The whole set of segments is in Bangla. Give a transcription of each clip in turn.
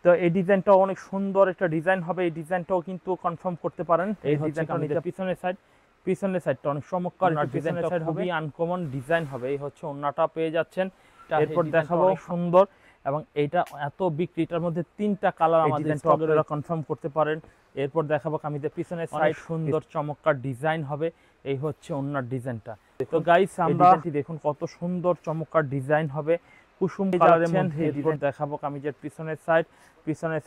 তো এই ডিজাইনটা অনেক সুন্দর একটা ডিজাইন হবে, এই ডিজাইনটাও কিন্তু কনফার্ম করতে পারেন। এই ডিজাইনটা নিচে পিছনের সাইডটা অনেক চমৎকার একটা ডিজাইনটা হবে, আনকমন ডিজাইন হবে। এই হচ্ছে ওন্নাটা পেয়ে যাচ্ছেন। এরপর দেখাবো সুন্দর, এবং এইটা এত বিক্রি, এটার মধ্যে 3টা কালার আমাদের আপনারা কনফার্ম করতে পারেন। এরপর দেখাবো কামিজের পিছনের সাইড, সুন্দর চমৎকার ডিজাইন হবে। এই হচ্ছে ওন্নার ডিজাইনটা। তো গাইস আমরা দেখুন কত সুন্দর চমৎকার ডিজাইন হবে, কুসুম কালারের মধ্যে। এরপর দেখাবো কামিজের পিছনের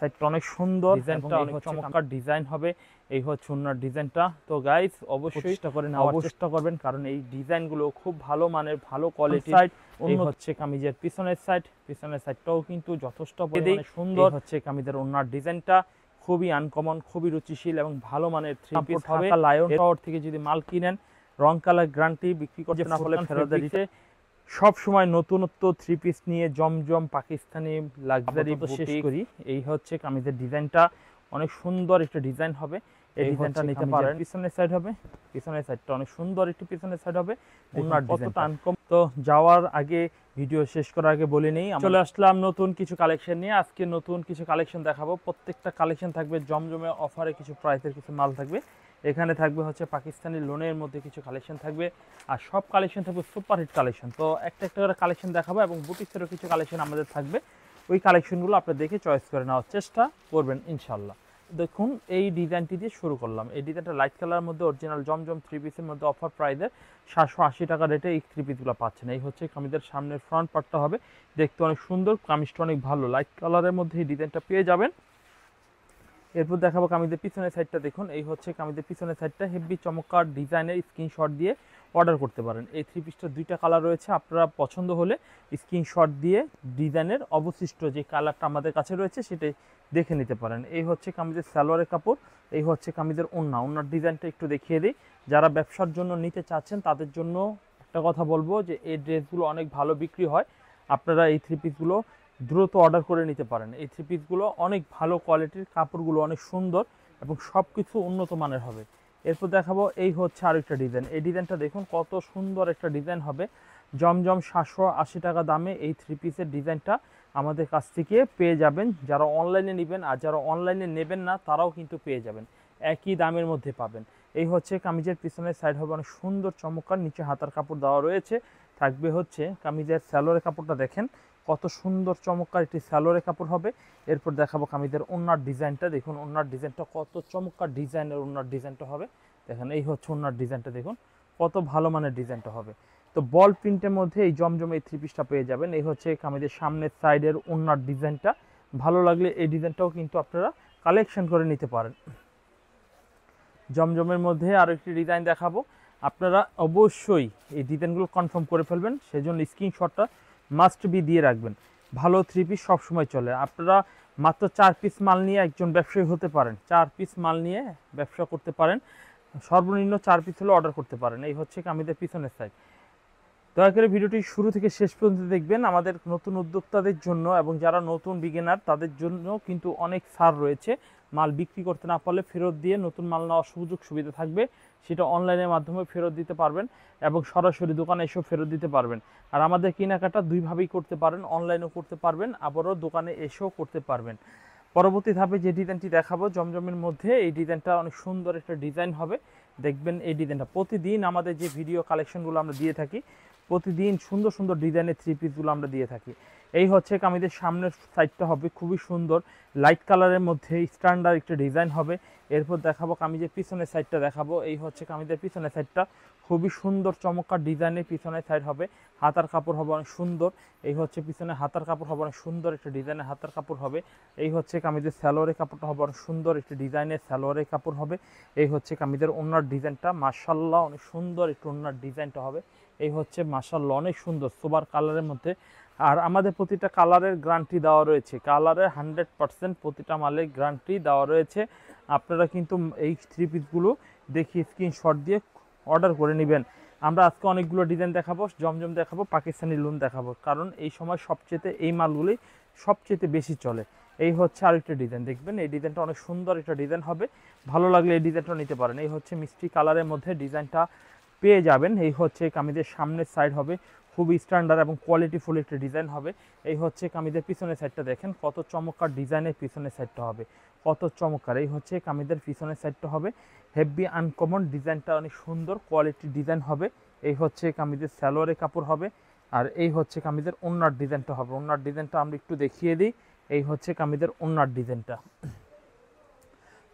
সাইডটা অনেক সুন্দর, ডিজাইনটা অনেক চমৎকার ডিজাইন হবে। এই হচ্ছে ওন্নার ডিজাইনটা। তো গাইস অবশ্যই চেষ্টা করবেন, কারণ এই ডিজাইনগুলো খুব ভালো মানের, ভালো কোয়ালিটির। এই হচ্ছে কামিজের পিছনের সাইডটাও কিন্তু যথেষ্ট পরিমাণে সুন্দর। হচ্ছে কামিজের ওন্নার ডিজাইনটা খুবই আনকমন, খুবই রুচিশীল এবং ভালো মানের থ্রি পিস হবে। লায়ন টাওয়ার থেকে যদি মাল কিনেন, রং কালার গ্যারান্টি, বিক্রি করতে না পারলে ফেরত দিতে। সব সময় নতুনত্ব থ্রি পিস নিয়ে জমজম পাকিস্তানি লাক্সারি শেষ করি। এই হচ্ছে কামিজের ডিজাইনটা, অনেক সুন্দর একটা ডিজাইন হবে। এই ডিজাইনটা নিতে পারেন। পিছনের সাইডটা অনেক সুন্দর একটি পিছনের সাইড হবে। ওন্নার ডিজাইনটা আনকমন। তো যাওয়ার আগে, ভিডিও শেষ করার আগে বলে নেই, চলে আসলাম নতুন কিছু কালেকশন নিয়ে। আজকে নতুন কিছু কালেকশন দেখাবো। প্রত্যেকটা কালেকশন থাকবে জমজমে অফারে, কিছু প্রাইসের কিছু মাল থাকবে। এখানে থাকবে হচ্ছে পাকিস্তানি লোনের মধ্যে কিছু কালেকশন থাকবে, আর সব কালেকশন থাকবে সুপারহিট কালেকশন। তো একটা একটা করে কালেকশন দেখাবো, এবং বুটিক্সেরও কিছু কালেকশন আমাদের থাকবে। ওই কালেকশনগুলো আপনি দেখে চয়েস করে নেওয়ার চেষ্টা করবেন ইনশাল্লাহ। দেখুন এই ডিজাইনটি দিয়ে শুরু করলাম। এই ডিজাইনটা লাইট কালারের মধ্যে অরিজিনাল জমজম থ্রি পিসের মধ্যে অফার প্রাইসের 780 টাকা রেটে এই থ্রি পিসগুলো পাচ্ছেন। এই হচ্ছে কামিজের সামনের ফ্রন্ট পার্টটা হবে, দেখতে অনেক সুন্দর, কামিজটা অনেক ভালো, লাইট কালারের মধ্যে এই ডিজাইনটা পেয়ে যাবেন। এরপর দেখাবো কামিজের পিছনের সাইডটা। দেখুন এই হচ্ছে কামিজের পিছনের সাইডটা, হেভি চমৎকার ডিজাইনের, স্ক্রিনশট দিয়ে অর্ডার করতে পারেন। এই থ্রি পিসটার 2টা কালার রয়েছে, আপনারা পছন্দ হলে স্ক্রিনশট দিয়ে ডিজাইনের অবশিষ্ট যে কালারটা আমাদের কাছে রয়েছে সেটাই দেখে নিতে পারেন। এই হচ্ছে কামিজের সালোয়ারের কাপড়, এই হচ্ছে কামিজের ওন্নার ডিজাইনটা একটু দেখিয়ে দিই। যারা ব্যবসার জন্য নিতে চাচ্ছেন তাদের জন্য একটা কথা বলবো যে এই ড্রেসগুলো অনেক ভালো বিক্রি হয়, আপনারা এই থ্রি পিসগুলো দ্রুত অর্ডার করে নিতে পারেন। এই থ্রি পিসগুলো অনেক ভালো কোয়ালিটির, কাপড়গুলো অনেক সুন্দর এবং সব কিছু উন্নত মানের হবে। এরপর দেখাবো এই হচ্ছে আরেকটা ডিজাইন। এই ডিজাইনটা দেখুন কত সুন্দর একটা ডিজাইন হবে। জমজম 780 টাকা দামে এই থ্রি পিসের ডিজাইনটা আমাদের কাছ থেকে পেয়ে যাবেন। যারা অনলাইনে নেবেন, আর যারা অনলাইনে নেবেন না তারাও কিন্তু পেয়ে যাবেন, একই দামের মধ্যে পাবেন। এই হচ্ছে কামিজের পিছনের সাইড হবে অনেক সুন্দর চমৎকার, নিচে হাতার কাপড় দেওয়া রয়েছে। থাকবে হচ্ছে কামিজের সালোয়ারের কাপড়টা, দেখেন কত সুন্দর চমৎকার একটি সালোয়ারের কাপড় হবে। এরপর দেখাবো কামিজের ওন্নার ডিজাইনটা। দেখুন ওন্নার ডিজাইনটা কত চমৎকার ডিজাইনের ওন্নার ডিজাইনটা হবে। দেখেন এই হচ্ছে ওন্নার ডিজাইনটা, দেখুন কত ভালো মানের ডিজাইনটা হবে। তো বল প্রিন্টের মধ্যে এই জমজমে এই থ্রি পিসটা পেয়ে যাবেন। এই হচ্ছে কামিজের সামনের সাইডের ওন্নার ডিজাইনটা। ভালো লাগলে এই ডিজাইনটাও কিন্তু আপনারা কালেকশন করে নিতে পারেন। জমজমের মধ্যে আরও একটি ডিজাইন দেখাবো, আপনারা অবশ্যই এই ডিজাইনগুলো কনফার্ম করে ফেলবেন, সেজন্য স্ক্রিনশটটা মাস্ট বি দিয়ে রাখবেন। ভালো থ্রি পিস সবসময় চলে। আপনারা মাত্র 4 পিস মাল নিয়ে একজন ব্যবসায়ী হতে পারেন, 4 পিস মাল নিয়ে ব্যবসা করতে পারেন, সর্বনিম্ন 4 পিস হলে অর্ডার করতে পারেন। এই হচ্ছে কামিজের পিছনের সাইড। দয়া করে ভিডিওটি শুরু থেকে শেষ পর্যন্ত দেখবেন। আমাদের নতুন উদ্যোক্তাদের জন্য এবং যারা নতুন বিগিনার তাদের জন্য কিন্তু অনেক ছাড় রয়েছে। মাল বিক্রি করতে না পারলে ফেরত দিয়ে নতুন মাল নেওয়ার সুযোগ সুবিধা থাকবে, সেটা অনলাইনের মাধ্যমে ফেরত দিতে পারবেন এবং সরাসরি দোকানে এসেও ফেরত দিতে পারবেন। আর আমাদের কেনাকাটা দুইভাবেই করতে পারেন, অনলাইনেও করতে পারবেন, আবারও দোকানে এসেও করতে পারবেন। পরবর্তী ধাপে যে ডিজাইনটি দেখাবো জমজমের মধ্যে, এই ডিজাইনটা অনেক সুন্দর একটা ডিজাইন হবে। দেখবেন এই ডিজাইনটা প্রতিদিন আমাদের যে ভিডিও কালেকশনগুলো আমরা দিয়ে থাকি, প্রতিদিন সুন্দর সুন্দর ডিজাইনের থ্রি পিসগুলো আমরা দিয়ে থাকি। এই হচ্ছে কামিজের সামনের সাইডটা হবে খুবই সুন্দর, লাইট কালারের মধ্যে স্ট্যান্ডার্ড একটা ডিজাইন হবে। এরপর দেখাবো কামিজের পিছনের সাইডটা দেখাবো। এই হচ্ছে কামিজের পিছনের সাইডটা, খুবই সুন্দর চমৎকার ডিজাইনের পিছনের সাইড হবে। হাতার কাপড় হবে অনেক সুন্দর। এই হচ্ছে পিছনে হাতার কাপড় হবে অনেক সুন্দর একটা ডিজাইনের হাতার কাপড় হবে। এই হচ্ছে কামিজের সালোয়ারের কাপড়টা হবে অনেক সুন্দর একটি ডিজাইনের সালোয়ারের কাপড় হবে। এই হচ্ছে কামিজের ওন্নার ডিজাইনটা, মাশাআল্লাহ অনেক সুন্দর একটু ওন্নার ডিজাইনটা হবে। এই হচ্ছে মাশাআল্লাহ অনেক সুন্দর সোবার কালারের মধ্যে। আর আমাদের প্রতিটা কালারের গ্যারান্টি দেওয়া রয়েছে, কালারের 100% প্রতিটা মালের গ্যারান্টি দেওয়া রয়েছে। আপনারা কিন্তু এই থ্রি পিসগুলো দেখি স্ক্রিনশট দিয়ে অর্ডার করে নেবেন। আমরা আজকে অনেকগুলো ডিজাইন দেখাবো, জমজম দেখাবো, পাকিস্তানি লোন দেখাবো, কারণ এই সময় সবচেয়ে এই মালগুলি সবচেয়ে বেশি চলে। এই হচ্ছে আরেকটা ডিজাইন, দেখবেন এই ডিজাইনটা অনেক সুন্দর একটা ডিজাইন হবে। ভালো লাগলে এই ডিজাইনটা নিতে পারেন। এই হচ্ছে মিষ্টি কালারের মধ্যে ডিজাইনটা পেয়ে যাবেন। এই হচ্ছে কামিজের সামনের সাইড হবে খুবই স্ট্যান্ডার্ড এবং কোয়ালিটিফুল একটা ডিজাইন হবে। এই হচ্ছে কামিজের পিছনের সাইডটা দেখেন কত চমৎকার ডিজাইনের পিছনের সাইডটা হবে, কত চমৎকার। এই হচ্ছে কামিজের পিছনের সাইডটা হবে হেভি আনকমন, ডিজাইনটা অনেক সুন্দর কোয়ালিটি ডিজাইন হবে। এই হচ্ছে কামিজের সালোয়ারের কাপড় হবে। আর এই হচ্ছে কামিজের ওড়নার ডিজাইনটা হবে। ওড়নার ডিজাইনটা আমরা একটু দেখিয়ে দিই। এই হচ্ছে কামিজের ওড়নার ডিজাইনটা।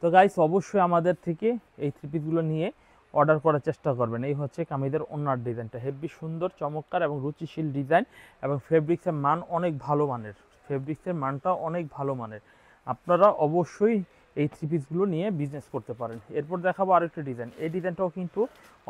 তো গাইস অবশ্যই আমাদের থেকে এই থ্রি পিসগুলো নিয়ে অর্ডার করার চেষ্টা করবেন। এই হচ্ছে কামিজের ওড়নার ডিজাইনটা, হেভি সুন্দর চমৎকার এবং রুচিশীল ডিজাইন, এবং ফেব্রিক্সের মান অনেক ভালো মানের, ফেব্রিক্সের মানটা অনেক ভালো মানের। আপনারা অবশ্যই এই থ্রি পিসগুলো নিয়ে বিজনেস করতে পারেন। এরপর দেখাবো আরেকটা ডিজাইন। এই ডিজাইনটাও কিন্তু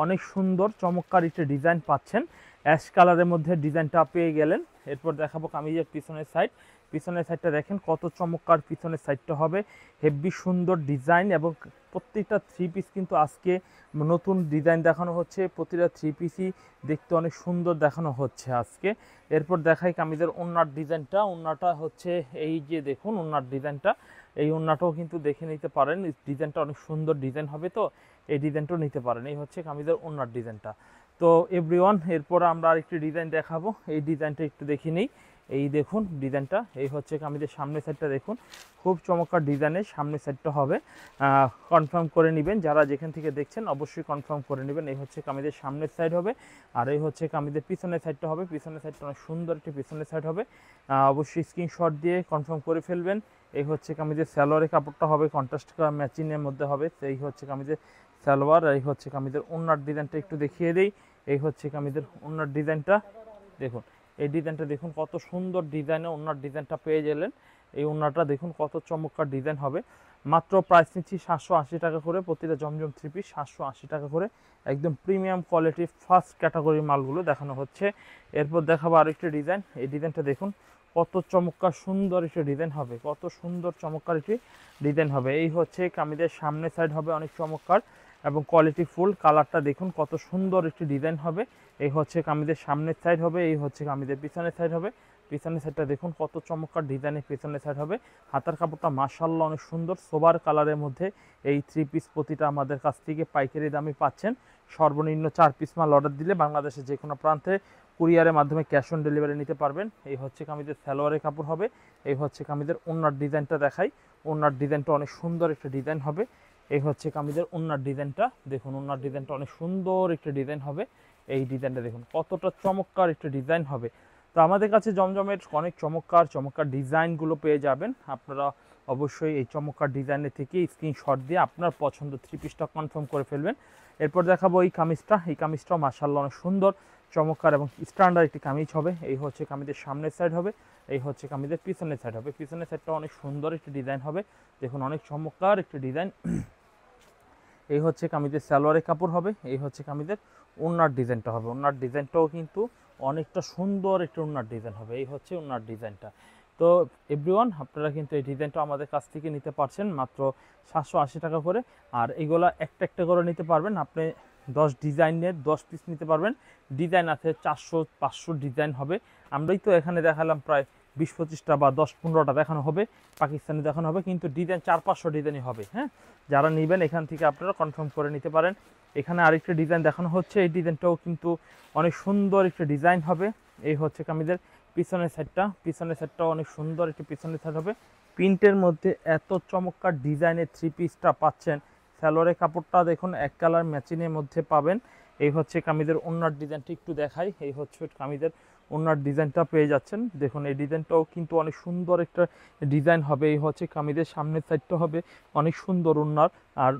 অনেক সুন্দর চমৎকার একটা ডিজাইন পাচ্ছেন, অ্যাশ কালারের মধ্যে ডিজাইনটা পেয়ে গেলেন। এরপর দেখাবো কামিজের পিছনের সাইড। পিছনের সাইডটা দেখেন কত চমৎকার পিছনের সাইডটা হবে, হেভি সুন্দর ডিজাইন, এবং প্রত্যেকটা থ্রি পিস কিন্তু আজকে নতুন ডিজাইন দেখানো হচ্ছে। প্রতিটা থ্রি পিসই দেখতে অনেক সুন্দর দেখানো হচ্ছে আজকে। এরপর দেখাই কামিজের ওড়নার ডিজাইনটা। ওড়নাটা হচ্ছে এই যে দেখুন ওড়নার ডিজাইনটা, এই ওড়নাটাও কিন্তু দেখে নিতে পারেন, ডিজাইনটা অনেক সুন্দর ডিজাইন হবে, তো এই ডিজাইনটাও নিতে পারেন। এই হচ্ছে কামিজের ওড়নার ডিজাইনটা। তো এভরিওয়ান এরপর আমরা আরেকটি ডিজাইন দেখাবো। এই ডিজাইনটা একটু দেখে নিই। এই দেখুন ডিজাইনটা, এই হচ্ছে কামিজের সামনের সাইডটা দেখুন, খুব চমৎকার ডিজাইনের সামনের সাইডটা হবে। কনফার্ম করে নেবেন, যারা যেখান থেকে দেখছেন অবশ্যই কনফার্ম করে নেবেন। এই হচ্ছে কামিজের সামনের সাইড হবে, আর এই হচ্ছে কামিজের পিছনের সাইডটা হবে। পিছনের সাইডটা অনেক সুন্দর একটি পিছনের সাইড হবে, অবশ্যই স্ক্রিনশট দিয়ে কনফার্ম করে ফেলবেন। এই হচ্ছে কামিজের সালোয়ারের কাপড়টা হবে কন্ট্রাস্ট ম্যাচিংয়ের মধ্যে হবে। এই হচ্ছে কামিজের সালোয়ার, এই হচ্ছে কামিজের ওড়নার ডিজাইনটা একটু দেখিয়ে দিই। এই হচ্ছে কামিজের ওড়নার ডিজাইনটা দেখুন, এই ডিজাইনটা দেখুন কত সুন্দর ডিজাইনে ওড়নার ডিজাইনটা পেয়ে গেলেন। এই ওড়নাটা দেখুন কত চমৎকার ডিজাইন হবে। মাত্র প্রাইস নিচ্ছি 780 টাকা করে, প্রতিটা জমজম থ্রি পিস 780 টাকা করে, একদম প্রিমিয়াম কোয়ালিটির ফার্স্ট ক্যাটাগরির মালগুলো দেখানো হচ্ছে। এরপর দেখাবো আরেকটি ডিজাইন। এই ডিজাইনটা দেখুন কত চমৎকার সুন্দর একটি ডিজাইন হবে, কত সুন্দর চমৎকার একটি ডিজাইন হবে। এই হচ্ছে কামিজের সামনের সাইড হবে অনেক চমৎকার এবং কোয়ালিটি ফুল, কালারটা দেখুন কত সুন্দর একটি ডিজাইন হবে। এই হচ্ছে কামিজের সামনের সাইড হবে, এই হচ্ছে কামিজের পিছনের সাইড হবে। পিছনের সাইডটা দেখুন কত চমৎকার ডিজাইনের পিছনের সাইড হবে। হাতার কাপড়টা মাশাআল্লাহ অনেক সুন্দর সোবার কালারের মধ্যে। এই থ্রি পিস প্রতিটা আমাদের কাছ থেকে পাইকারি দামে পাচ্ছেন। সর্বনিম্ন 4 পিস মাল অর্ডার দিলে বাংলাদেশের যে কোনো প্রান্তে কুরিয়ারের মাধ্যমে ক্যাশ অন ডেলিভারি নিতে পারবেন। এই হচ্ছে কামিজের সালোয়ারের কাপড় হবে। এই হচ্ছে কামিজের ওড়নার ডিজাইনটা দেখাই। ওড়নার ডিজাইনটা অনেক সুন্দর একটা ডিজাইন হবে। এই হচ্ছে কামিজের ওড়নার ডিজাইনটা দেখুন, ওড়নার ডিজাইনটা অনেক সুন্দর একটা ডিজাইন হবে। এই ডিজাইনটা দেখুন কতটা চমৎকার একটা ডিজাইন হবে। তো আমাদের কাছে জমজমের অনেক চমৎকার চমৎকার ডিজাইনগুলো পেয়ে যাবেন। আপনারা অবশ্যই এই চমৎকার ডিজাইনের থেকে স্ক্রিনশট দিয়ে আপনার পছন্দ থ্রি পিসটা কনফার্ম করে ফেলবেন। এরপর দেখাবো এই কামিজটা। এই কামিজটাও মাশাআল্লাহ অনেক সুন্দর চমৎকার এবং স্ট্যান্ডার্ড একটি কামিজ হবে। এই হচ্ছে কামিজের সামনের সাইড হবে, এই হচ্ছে কামিজের পিছনের সাইড হবে। পিছনের সাইডটা অনেক সুন্দর একটি ডিজাইন হবে, দেখুন অনেক চমৎকার একটি ডিজাইন। এই হচ্ছে কামিজের সালোয়ারের কাপড় হবে। এই হচ্ছে কামিজের ওড়নার ডিজাইনটা হবে। ওড়নার ডিজাইনটাও কিন্তু অনেকটা সুন্দর একটা ওড়নার ডিজাইন হবে। এই হচ্ছে ওড়নার ডিজাইনটা। তো এভরিওয়ান আপনারা কিন্তু এই ডিজাইনটা আমাদের কাছ থেকে নিতে পারছেন মাত্র 780 টাকা করে। আর এইগুলা একটা একটা করে নিতে পারবেন, আপনি 10 ডিজাইনের 10 পিস নিতে পারবেন। ডিজাইন আছে 400-500 ডিজাইন হবে। আমরাই তো এখানে দেখালাম প্রায় 20-25টা বা 10-15টা দেখানো হবে, পাকিস্তানি দেখানো হবে, কিন্তু ডিজাইন 400-500 ডিজাইনই হবে। হ্যাঁ, যারা নেবেন এখান থেকে আপনারা কনফার্ম করে নিতে পারেন। এখানে আরেকটা ডিজাইন দেখানো হচ্ছে। এই ডিজাইনটাও কিন্তু অনেক সুন্দর একটা ডিজাইন হবে। এই হচ্ছে কামিজের পিছনের সাইডটা, পিছনের সাইডটাও অনেক সুন্দর একটি পিছনের সাইড হবে। প্রিন্টের মধ্যে এত চমৎকার ডিজাইনের থ্রি পিসটা পাচ্ছেন। সালোয়ারের কাপড়টা দেখুন এক কালার ম্যাচিংয়ের মধ্যে পাবেন। এই হচ্ছে কামিজের ওড়নার ডিজাইনটা একটু দেখাই। এই হচ্ছে কামিজের ওড়নার ডিজাইনটা পেয়ে যাচ্ছেন। দেখুন এই ডিজাইনটাও কিন্তু অনেক সুন্দর একটা ডিজাইন হবে। এই হচ্ছে কামিজের সামনের সাইডটা হবে অনেক সুন্দর ওড়নার, আর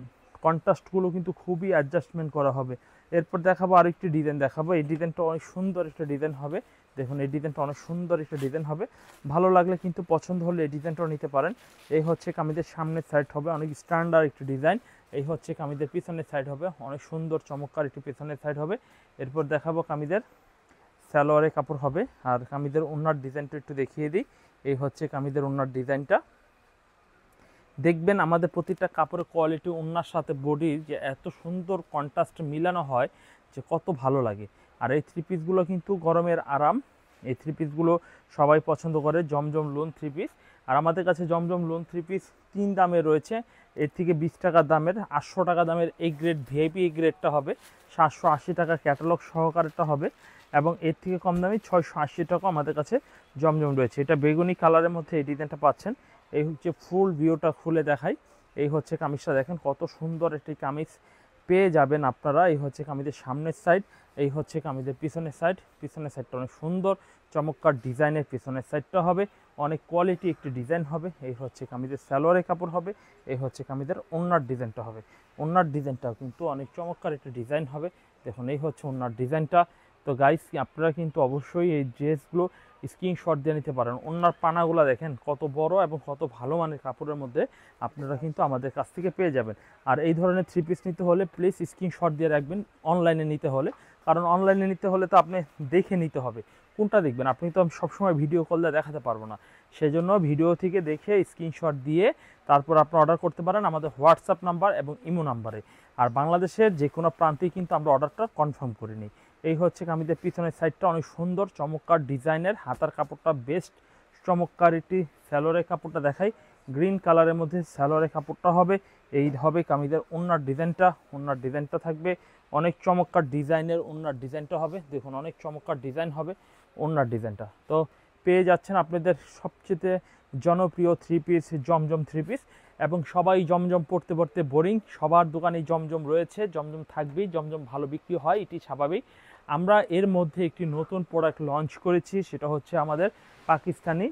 কন্ট্রাস্টগুলো কিন্তু খুবই অ্যাডজাস্টমেন্ট করা হবে। এরপর দেখাবো আরেকটি ডিজাইন দেখাবো। এই ডিজাইনটা অনেক সুন্দর একটা ডিজাইন হবে। দেখুন এই ডিজাইনটা অনেক সুন্দর একটা ডিজাইন হবে। ভালো লাগলে কিন্তু পছন্দ হলে এই ডিজাইনটাও নিতে পারেন। এই হচ্ছে কামিজের সামনের সাইড হবে অনেক স্ট্যান্ডার্ড একটি ডিজাইন। এই হচ্ছে কামিজের পিছনের সাইড হবে অনেক সুন্দর চমৎকার একটি পিছনের সাইড হবে। এরপর দেখাবো কামিজের সালোয়ারের কাপড় হবে। আর কামিজের ওড়নার ডিজাইনটা একটু দেখিয়ে দিই। এই হচ্ছে কামিজের ওড়নার ডিজাইনটা। দেখবেন আমাদের প্রতিটা কাপড়ের কোয়ালিটি ওড়নার সাথে বডির যে এত সুন্দর কন্ট্রাস্ট মিলানো হয় যে কত ভালো লাগে। আর এই থ্রি পিসগুলো কিন্তু গরমের আরাম। এই থ্রি পিসগুলো সবাই পছন্দ করে, জমজম লোন থ্রি পিস। আর আমাদের কাছে জমজম লোন থ্রি পিস 3 দামে রয়েছে। এর থেকে 20 টাকা দামের, 800 টাকা দামের এই গ্রেড ভিআইপি এই গ্রেডটা হবে, 780 টাকা ক্যাটালগ সহকারেটা হবে, এবং এর থেকে কম দামি 680 টাকা আমাদের কাছে জমজম রয়েছে। এটা বেগুনি কালারের মধ্যে এই ডিজাইনটা পাচ্ছেন। এই হচ্ছে ফুল ভিউটা খুলে দেখাই। এই হচ্ছে কামিজটা দেখেন কত সুন্দর একটি কামিজ পেয়ে যাবেন আপনারা। এই হচ্ছে কামিজের সামনের সাইড, এই হচ্ছে কামিজের পিছনের সাইড। পিছনের সাইডটা অনেক সুন্দর চমৎকার ডিজাইনের পিছনের সাইডটা হবে, অনেক কোয়ালিটি একটি ডিজাইন হবে। এই হচ্ছে কামিজের সালোয়ারের কাপড় হবে, এই হচ্ছে কামিজের ওড়নার ডিজাইনটা হবে। ওড়নার ডিজাইনটাও কিন্তু অনেক চমৎকার একটি ডিজাইন হবে। দেখুন এই হচ্ছে ওড়নার ডিজাইনটা। তো গাইস আপনারা কিন্তু অবশ্যই এই ড্রেসগুলো স্ক্রিনশট দিয়ে নিতে পারেন। ওড়নার পানাগুলো দেখেন কত বড় এবং কত ভালো মানের কাপড়ের মধ্যে আপনারা কিন্তু আমাদের কাছ থেকে পেয়ে যাবেন। আর এই ধরনের থ্রি পিস নিতে হলে প্লিজ স্ক্রিনশট দিয়ে রাখবেন অনলাইনে নিতে হলে, কারণ অনলাইনে নিতে হলে তো আপনি দেখে নিতে হবে কোনটা দেখবেন। আপনি তো সবসময় ভিডিও কল দিয়ে দেখাতে পারবো না, সেজন্য ভিডিও থেকে দেখে স্ক্রিনশট দিয়ে তারপর আপনি অর্ডার করতে পারেন আমাদের হোয়াটসঅ্যাপ নাম্বার এবং ইমো নাম্বারে। আর বাংলাদেশের যে কোনো প্রান্তেই কিন্তু আমরা অর্ডারটা কনফার্ম করে নিই। এই হচ্ছে কামিজের পিছনের সাইডটা অনেক সুন্দর চমৎকার ডিজাইনের, হাতার কাপড়টা বেস্ট চমৎকার একটি সালোয়ারের কাপড়টা দেখাই। গ্রিন কালারের মধ্যে সালোয়ারের কাপড়টা হবে। এই হবে কামিজের ওড়নার ডিজাইনটা। ওড়নার ডিজাইনটা থাকবে অনেক চমৎকার ডিজাইনের, ওড়নার ডিজাইনটা হবে দেখুন অনেক চমৎকার ডিজাইন হবে ওড়নার ডিজাইনটা। তো পেয়ে যাচ্ছেন আপনাদের সবচেয়ে জনপ্রিয় থ্রি পিস জমজম থ্রি পিস। এবং সবাই জমজম পড়তে পড়তে বোরিং, সবার দোকানেই জমজম রয়েছে, জমজম থাকবেই, জমজম ভালো বিক্রি হয়, এটি স্বাভাবিক। আমরা এর মধ্যে একটি নতুন প্রোডাক্ট লঞ্চ করেছি, সেটা হচ্ছে আমাদের পাকিস্তানি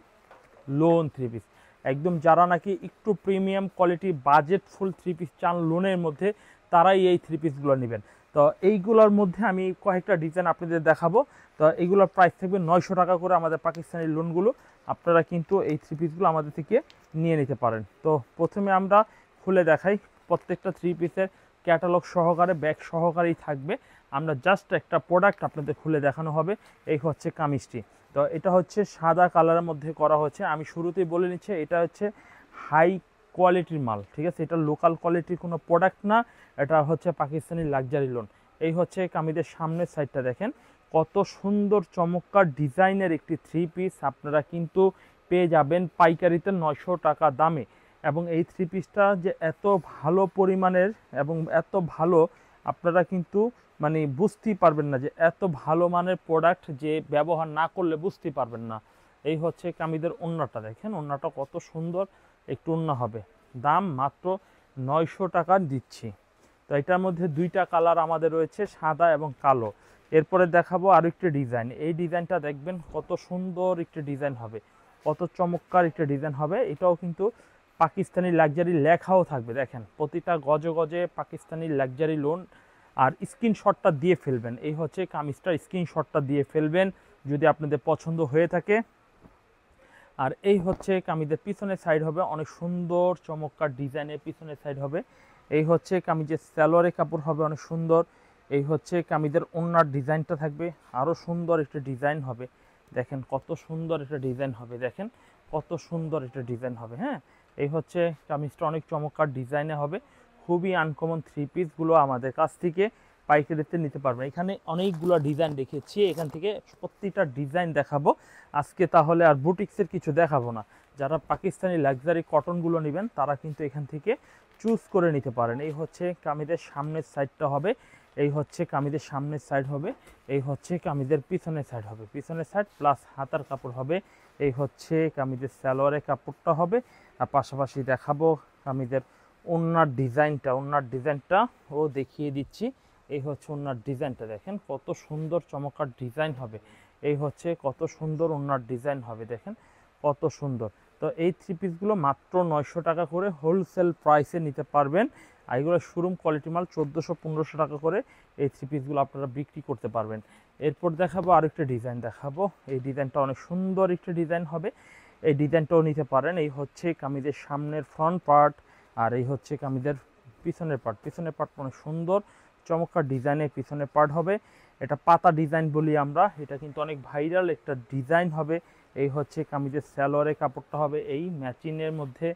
লোন থ্রি পিস। একদম যারা নাকি একটু premium quality budget full three piece চান লোনের মধ্যে, তারাই এই থ্রি পিসগুলো নেবেন। তো এইগুলোর মধ্যে আমি কয়েকটা ডিজাইন আপনাদের দেখাবো। তো এইগুলোর প্রাইস থাকবে 900 টাকা করে আমাদের পাকিস্তানি লোনগুলো। আপনারা কিন্তু এই থ্রি পিসগুলো আমাদের থেকে নিয়ে নিতে পারেন। তো প্রথমে আমরা খুলে দেখাই, প্রত্যেকটা থ্রি পিসের ক্যাটালগ সহকারে ব্যাগ সহকারেই থাকবে। আমরা জাস্ট একটা প্রোডাক্ট আপনাদের খুলে দেখানো হবে। এই হচ্ছে কামিজটি। তো এটা হচ্ছে সাদা কালারের মধ্যে করা হচ্ছে। আমি শুরুতেই বলে নিচ্ছি এটা হচ্ছে হাই কোয়ালিটির মাল, ঠিক আছে? এটা লোকাল কোয়ালিটির কোনো প্রোডাক্ট না, এটা হচ্ছে পাকিস্তানি লাক্সারি লোন। এই হচ্ছে কামিজের সামনের সাইডটা দেখেন কত সুন্দর চমৎকার ডিজাইনের একটি থ্রি পিস আপনারা কিন্তু পেয়ে যাবেন পাইকারিতে 900 টাকা দামে। এবং এই থ্রি পিসটা যে এত ভালো পরিমাণের এবং এত ভালো, আপনারা কিন্তু মানে বুঝতেই পারবেন না যে এত ভালো মানের প্রোডাক্ট যে ব্যবহার না করলে বুঝতেই পারবেন না। এই হচ্ছে কামিজের ওড়নাটা দেখেন, ওড়নাটা কত সুন্দর একটু ওড়না হবে। দাম মাত্র 900 টাকা দিচ্ছি। তো এটার মধ্যে দুইটা কালার আমাদের রয়েছে, সাদা এবং কালো। এরপরে দেখাবো আরও একটি ডিজাইন। এই ডিজাইনটা দেখবেন কত সুন্দর একটি ডিজাইন হবে, কত চমৎকার একটি ডিজাইন হবে। এটাও কিন্তু পাকিস্তানি লাক্সারি লেখাও থাকবে, দেখেন প্রতিটা গজে গজে পাকিস্তানি লাক্সারি লোন। আর স্ক্রিনশটটা দিয়ে ফেলবেন, এই হচ্ছে কামিজটার স্ক্রিনশটটা দিয়ে ফেলবেন যদি আপনাদের পছন্দ হয়ে থাকে। আর এই হচ্ছে কামিজের পিছনের সাইড হবে অনেক সুন্দর চমৎকার ডিজাইনের পিছনের সাইড হবে। এই হচ্ছে কামিজের সালোয়ারের কাপড় হবে অনেক সুন্দর। এই হচ্ছে কামিজের ওড়নার ডিজাইনটা থাকবে আরও সুন্দর একটা ডিজাইন হবে। দেখেন কত সুন্দর একটা ডিজাইন হবে, দেখেন কত সুন্দর একটা ডিজাইন হবে। হ্যাঁ, এই হচ্ছে কামিজটা অনেক চমৎকার ডিজাইনে হবে। খুবই আনকমন থ্রি পিসগুলো আমাদের কাছ থেকে পাইকারিতে নিতে পারবেন। এখানে অনেকগুলো ডিজাইন রেখেছি, এখান থেকে প্রত্যেকটা ডিজাইন দেখাবো আজকে, তাহলে আর বুটিক্সের কিছু দেখাবো না। যারা পাকিস্তানি লাক্সারি কটনগুলো নেবেন তারা কিন্তু এখান থেকে চুজ করে নিতে পারেন। এই হচ্ছে কামিজের সামনের সাইডটা হবে, এই হচ্ছে কামিজের সামনের সাইড হবে, এই হচ্ছে কামিজের পিছনের সাইড হবে, পিছনের সাইড প্লাস হাতার কাপড় হবে। এই হচ্ছে কামিজের সালোয়ারের কাপড়টা হবে। আর পাশাপাশি দেখাবো কামিজের ওড়নার ডিজাইনটা, ওড়নার ডিজাইনটাও দেখিয়ে দিচ্ছি। এই হচ্ছে ওড়নার ডিজাইনটা, দেখেন কত সুন্দর চমৎকার ডিজাইন হবে। এই হচ্ছে কত সুন্দর ওড়নার ডিজাইন হবে, দেখেন কত সুন্দর। তো এই থ্রি পিসগুলো মাত্র 900 টাকা করে হোলসেল প্রাইসে নিতে পারবেন। আর এগুলো শোরুম কোয়ালিটি মাল 1400-1500 টাকা করে এই থ্রি পিসগুলো আপনারা বিক্রি করতে পারবেন। এরপর দেখাবো আরেকটা ডিজাইন দেখাবো। এই ডিজাইনটা অনেক সুন্দর একটা ডিজাইন হবে, এই ডিজাইনটাও নিতে পারেন। এই হচ্ছে কামিজের সামনের ফ্রন্ট পার্ট, আর এই হচ্ছে কামিজের পিছনের পার্ট। পিছনের পার্ট অনেক সুন্দর চমৎকার ডিজাইনের পিছনের পার্ট হবে। এটা পাতা ডিজাইন বলি আমরা, এটা কিন্তু অনেক ভাইরাল একটা ডিজাইন হবে। এই হচ্ছে কামিজের সালোয়ারের কাপড়টা হবে এই ম্যাচিংয়ের মধ্যে।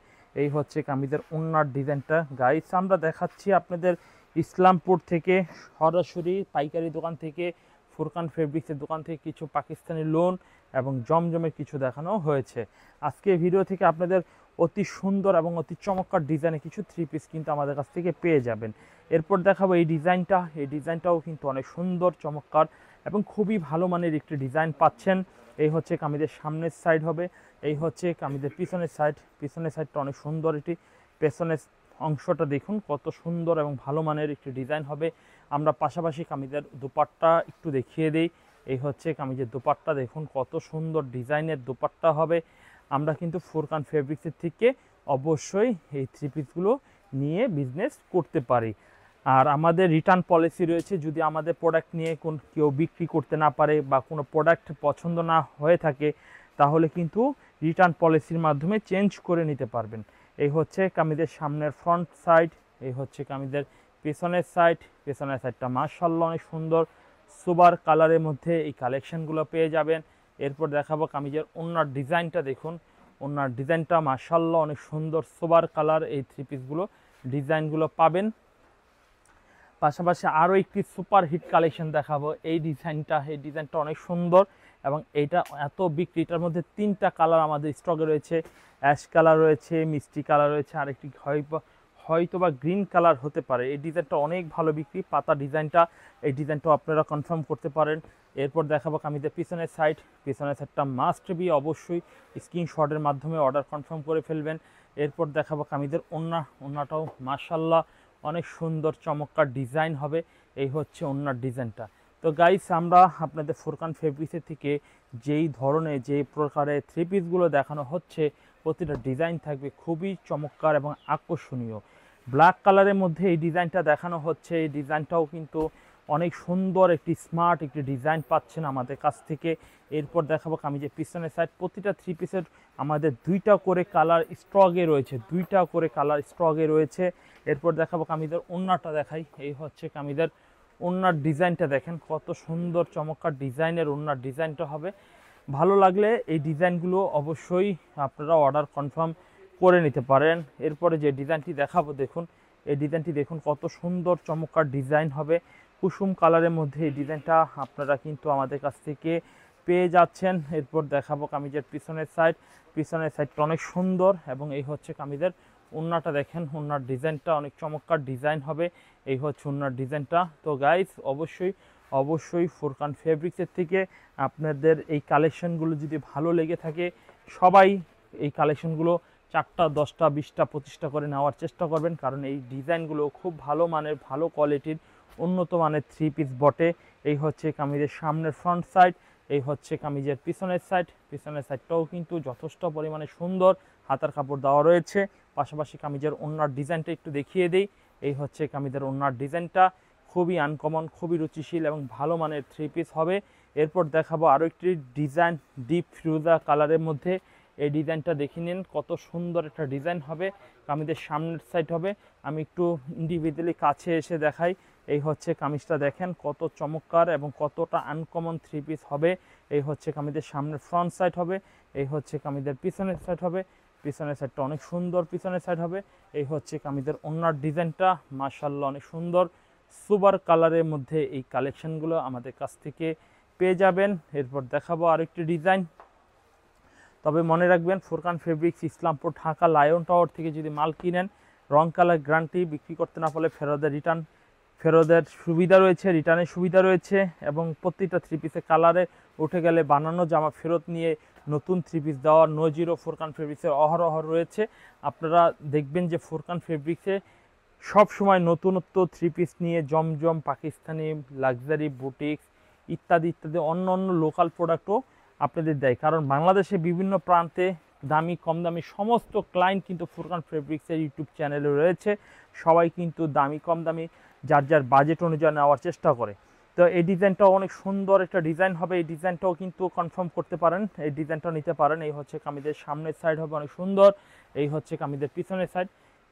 এই হচ্ছে কামিজের ওড়নার ডিজাইনটা। গাইস আমরা দেখাচ্ছি আপনাদের ইসলামপুর থেকে সরাসরি পাইকারি দোকান থেকে, ফুরকান ফেব্রিক্সের দোকান থেকে কিছু পাকিস্তানি লোন এবং জমজমের কিছু দেখানো হয়েছে। আজকে ভিডিও থেকে আপনাদের অতি সুন্দর এবং অতি চমৎকার ডিজাইনের কিছু থ্রি পিস কিন্তু আমাদের কাছ থেকে পেয়ে যাবেন। এরপর দেখাবো এই ডিজাইনটা, এই ডিজাইনটাও কিন্তু অনেক সুন্দর চমৎকার এবং খুবই ভালো মানের একটি ডিজাইন পাচ্ছেন। এই হচ্ছে কামিজের সামনের সাইড হবে, এই হচ্ছে কামিজের পিছনের সাইডটা অনেক সুন্দর একটি, পেছনের অংশটা দেখুন কত সুন্দর এবং ভালো মানের একটি ডিজাইন হবে। আমরা পাশাপাশি কামিজের দুপাট্টা একটু দেখিয়ে দিই। এই হচ্ছে কামিজের দুপাট্টা দেখুন কত সুন্দর ডিজাইনের দুপাট্টা হবে। আমরা কিন্তু ফুরকান ফেব্রিক্সের থেকে অবশ্যই এই থ্রি পিসগুলো নিয়ে বিজনেস করতে পারি। আর আমাদের রিটার্ন পলিসি রয়েছে, যদি আমাদের প্রোডাক্ট নিয়ে কেউ বিক্রি করতে না পারে বা কোনো প্রোডাক্ট পছন্দ না হয়ে থাকে, তাহলে কিন্তু রিটার্ন পলিসির মাধ্যমে চেঞ্জ করে নিতে পারবেন। এই হচ্ছে কামিজের সামনের ফ্রন্ট সাইড, এই হচ্ছে কামিজের পেছনের সাইডটা মাশাআল্লাহ অনেক সুন্দর সোবার কালারের মধ্যে এই কালেকশনগুলো পেয়ে যাবেন। এরপর দেখাবো কামিজের ওড়নার ডিজাইনটা দেখুন, ওড়নার ডিজাইনটা মাশাআল্লাহ অনেক সুন্দর সোবার কালার, এই থ্রি পিসগুলো ডিজাইনগুলো পাবেন। পাশাপাশি আরও একটি সুপার হিট কালেকশন দেখাবো। এই ডিজাইনটা অনেক সুন্দর এবং এইটা এত বিক্রি। এটার মধ্যে 3টা কালার আমাদের স্টকে রয়েছে, অ্যাশ কালার রয়েছে, মিষ্টি কালার রয়েছে, আরেকটি হয়তো বা গ্রিন কালার হতে পারে। এই ডিজাইনটা অনেক ভালো বিক্রি, পাতা ডিজাইনটা, এই ডিজাইনটাও আপনারা কনফার্ম করতে পারেন। এরপর দেখাবো কামিজের পিছনের সাইডটা মাস্ট বি অবশ্যই স্ক্রিনশটের মাধ্যমে অর্ডার কনফার্ম করে ফেলবেন। এরপর দেখাবো কামিজের ওড়নাটাও মাশাআল্লাহ অনেক সুন্দর চমৎকার ডিজাইন হবে। এই হচ্ছে ওড়নার ডিজাইনটা। তো গাইস, আমরা আপনাদের ফুরকান ফেব্রিক্সের থেকে যেই ধরনের যে প্রকারের থ্রি পিসগুলো দেখানো হচ্ছে, প্রতিটা ডিজাইন থাকবে খুবই চমৎকার এবং আকর্ষণীয়। ব্ল্যাক কালারের মধ্যে এই ডিজাইনটা দেখানো হচ্ছে, এই ডিজাইনটাও কিন্তু অনেক সুন্দর একটি স্মার্ট একটি ডিজাইন পাচ্ছেন আমাদের কাছ থেকে। এরপর দেখাবো কামিজের পিছনের সাইড, প্রতিটা থ্রি পিসের আমাদের 2টা করে কালার স্ট্রগে রয়েছে। এরপর দেখাবো কামিজের ওড়নাটা দেখাই। এই হচ্ছে কামিজের ওড়নার ডিজাইনটা দেখেন কত সুন্দর চমৎকার ডিজাইনের ওড়নার ডিজাইনটা হবে। ভালো লাগলে এই ডিজাইনগুলো অবশ্যই আপনারা অর্ডার কনফার্ম করে নিতে পারেন। এরপরে যে ডিজাইনটি দেখাবো দেখুন, এই ডিজাইনটি দেখুন কত সুন্দর চমৎকার ডিজাইন হবে। কুসুম কালারের মধ্যে এই ডিজাইনটা আপনারা কিন্তু আমাদের কাছ থেকে পেয়ে যাচ্ছেন। এরপর দেখাবো কামিজের পিছনের সাইডটা অনেক সুন্দর এবং এই হচ্ছে কামিজের ওড়নাটা দেখেন, ওড়নার ডিজাইনটা অনেক চমৎকার ডিজাইন হবে। এই হচ্ছে ওড়নার ডিজাইনটা। তো গাইস, অবশ্যই ফুরকান ফেব্রিক্সের থেকে আপনাদের এই কালেকশনগুলো যদি ভালো লেগে থাকে, সবাই এই কালেকশনগুলো 4টা 10টা 20টা 25টা করে নেওয়ার চেষ্টা করবেন, কারণ এই ডিজাইনগুলো খুব ভালো মানের ভালো কোয়ালিটির উন্নত মানের থ্রি পিস বটে। এই হচ্ছে কামিজের সামনের ফ্রন্ট সাইড, এই হচ্ছে কামিজের পিছনের সাইডটাও কিন্তু যথেষ্ট পরিমাণে সুন্দর, হাতার কাপড় দেওয়া রয়েছে। পাশাপাশি কামিজের ওড়নার ডিজাইনটা একটু দেখিয়ে দিই। এই হচ্ছে কামিজের ওড়নার ডিজাইনটা খুবই আনকমন, খুবই রুচিশীল এবং ভালো মানের থ্রি পিস হবে। এরপর দেখাবো আরও একটি ডিজাইন ডিপ ফিরোজা কালারের মধ্যে। এই ডিজাইনটা দেখে নিন কত সুন্দর একটা ডিজাইন হবে। কামিজের সামনের সাইড হবে, আমি একটু ইন্ডিভিজুয়ালি কাছে এসে দেখাই। এই হচ্ছে কামিজটা দেখেন কত চমৎকার এবং কতটা আনকমন থ্রি পিস হবে। এই হচ্ছে কামিজের সামনের ফ্রন্ট সাইড হবে, এই হচ্ছে কামিজের পিছনের সাইড হবে, পিছনের সাইডটা অনেক সুন্দর পিছনের সাইড হবে। এই হচ্ছে কামিজের ওড়নার ডিজাইনটা মাশাআল্লাহ অনেক সুন্দর সুপার কালারের মধ্যে এই কালেকশনগুলো আমাদের কাছ থেকে পেয়ে যাবেন। এরপর দেখাবো আরেকটি ডিজাইন। তবে মনে রাখবেন, Furqan fabrics Islampur Dhaka Lion tower থেকে যদি মাল কিনেন, রং কালার গ্যারান্টি, বিক্রি করতে না পারলে ফেরতের সুবিধা রয়েছে, রিটার্নের সুবিধা রয়েছে এবং প্রতিটা থ্রি পিসের কালারে উঠে গেলে বানানো জামা ফেরত নিয়ে নতুন থ্রি পিস দেওয়া নো জিরো ফুরকান ফেব্রিক্সের অহরহ রয়েছে। আপনারা দেখবেন যে ফুরকান ফেব্রিক্সে সব সময় নতুনত্ব থ্রি পিস নিয়ে জমজম, পাকিস্তানি, লাক্সারি, বুটিক্স ইত্যাদি অন্য লোকাল প্রোডাক্টও আপনাদের দেয়। কারণ বাংলাদেশে বিভিন্ন প্রান্তে দামি কম দামি সমস্ত ক্লায়েন্ট কিন্তু ফুরকান ফেব্রিক্সের ইউটিউব চ্যানেলে রয়েছে। সবাই কিন্তু দামি কম দামি যার বাজেট অনুযায়ী নেওয়ার চেষ্টা করে। তো এই ডিজাইনটাও অনেক সুন্দর একটা ডিজাইন হবে, এই ডিজাইনটাও কিন্তু কনফার্ম করতে পারেন, এই ডিজাইনটাও নিতে পারেন। এই হচ্ছে কামিজের সামনের সাইড হবে অনেক সুন্দর, এই হচ্ছে কামিজের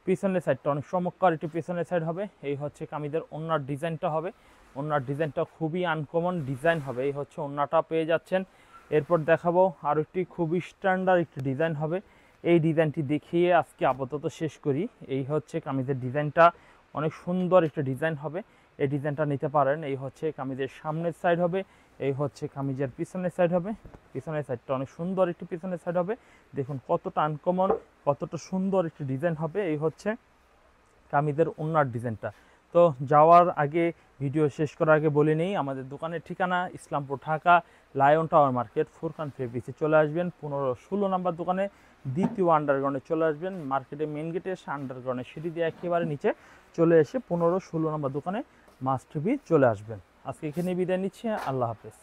পিছনের সাইডটা অনেক চমৎকার একটি পিছনের সাইড হবে। এই হচ্ছে কামিজের ওড়নার ডিজাইনটা হবে, ওড়নার ডিজাইনটা খুবই আনকমন ডিজাইন হবে। এই হচ্ছে ওড়নাটা পেয়ে যাচ্ছেন। এরপর দেখাবো আরও একটি খুবই স্ট্যান্ডার্ড একটি ডিজাইন হবে। এই ডিজাইনটি দেখিয়ে আজকে আপাতত শেষ করি। এই হচ্ছে কামিজের ডিজাইনটা অনেক সুন্দর একটা ডিজাইন হবে, এই ডিজাইনটা নিতে পারেন। এই হচ্ছে কামিজের সামনের সাইড হবে, এই হচ্ছে কামিজের পিছনের সাইড হবে, পিছনের সাইডটা অনেক সুন্দর একটি পিছনের সাইড হবে। দেখুন কতটা আনকমন, কতটা সুন্দর একটি ডিজাইন হবে। এই হচ্ছে কামিজের ওড়নার ডিজাইনটা। তো তো যাওয়ার আগে, ভিডিও শেষ করার আগে বলে নেই আমাদের দোকানের ঠিকানা Islampur Dhaka Lion Tower market Furkan ফেব্রিক্সে চলে আসবেন 15-16 নাম্বার দোকানে, দ্বিতীয় আন্ডারগ্রাউন্ডে চলে আসবেন, মার্কেটে মেন গেটে এসে আন্ডারগ্রাউন্ডে সিঁড়ি দিয়ে একেবারে নিচে চলে এসে 15-16 নাম্বার দোকানে মাস্ট বি চলে আসবেন। আজকে এখানে বিদায় নিচ্ছি, আল্লাহ হাফেজ।